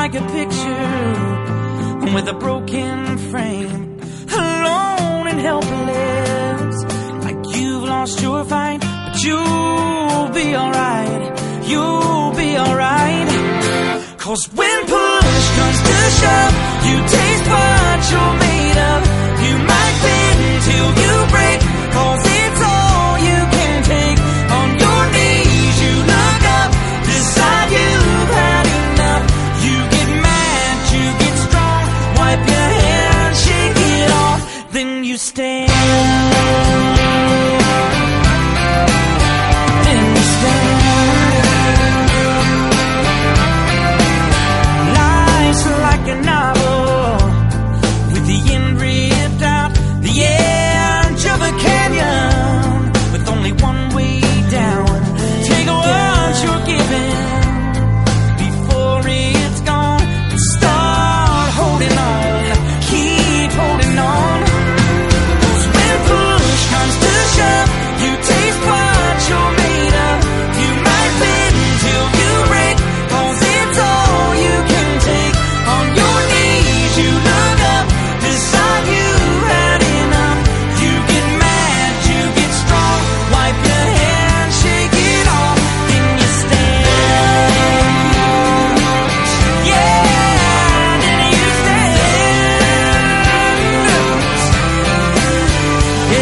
like a picture with a broken frame, alone and helpless, like you've lost your fight. But you'll be alright, you'll be alright. 'Cause when push comes to shove, you taste what you're made of. You might bend till you break, 'cause it's all you can take. On your knees you look up, decide you've had enough. You get mad, you get strong, wipe your hair, shake it off, then you stand. Then you stand. Life's like a novel with the end ripped out, the edge of a canyon with only one way down. Take what you're given before it's gone and start holding on, keep holding on. 'Cause when push comes to shove, you taste what you're made of. You might bend till you break, 'cause it's all you can take. On your knees you look up, decide you've had enough. You get mad, you get strong, wipe your hair, shake it off, then you stand. Yeah, then you stand.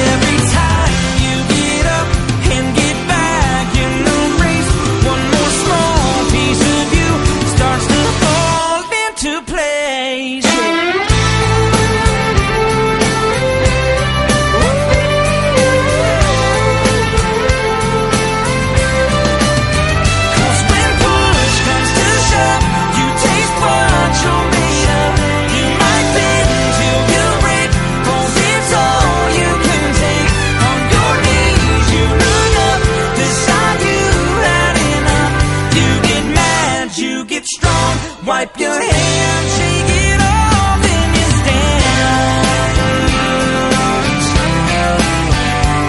Every time you get up and get back in the race, one more small piece of you starts to fall into place. 'Cause when push comes to shove, you taste what you're made of. You might bend till you break, 'cause it's all you can take. On your knees you look up, decide you've had enough. You get mad, you get strong, wipe your hands, shake it off, then you stand.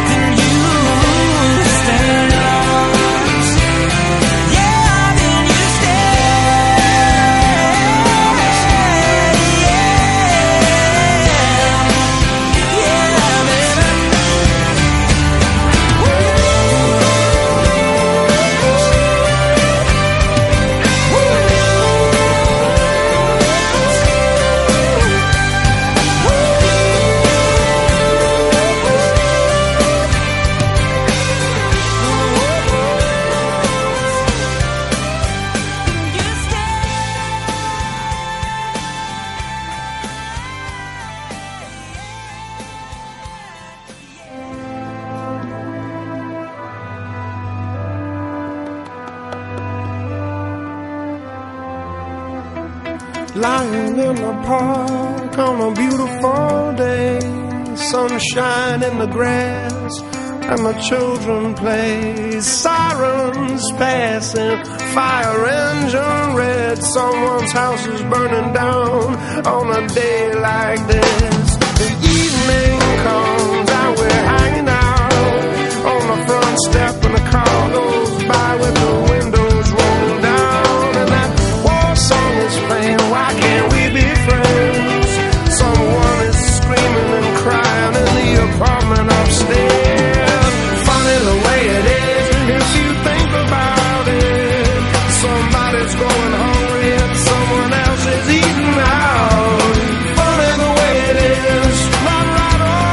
Then you stand. Yeah, then you stand. Yeah, baby. Lying in the park on a beautiful day, sunshine in the grass, and the children play. Sirens passing, fire engine red. Someone's house is burning down on a day like this. The evening comes and we're hanging out on the front step, and the car goes by with the windows rolled down, and that war song is playing. Why can't we be friends? Someone is screaming and crying in the apartment upstairs. Funny the way it is if you think about it. Somebody's going hungry and someone else is eating out. Funny the way it is, not right or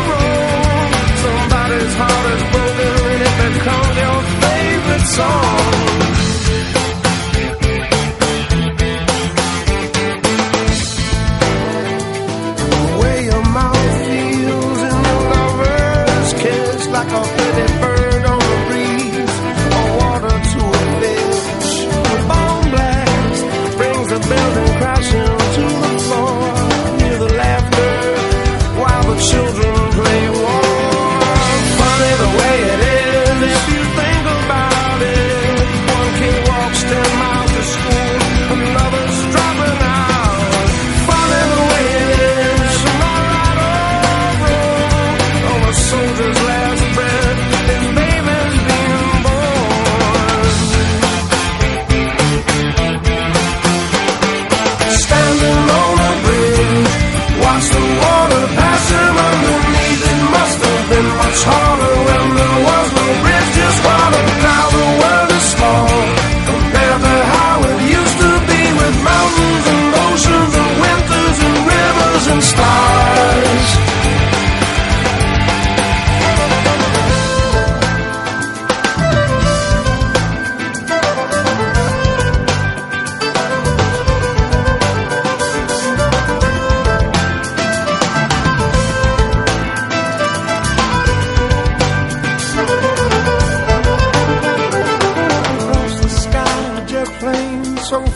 wrong. Somebody's heart is broken and it becomes your favorite song. Like a pretty bird on the breeze, or water to a fish, a bone black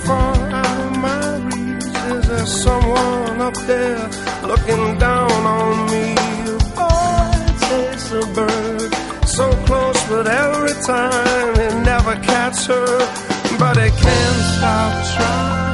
far out of my reach. Is there someone up there looking down on me? Oh, it takes a bird so close, but every time it never catches her. But it can't stop trying.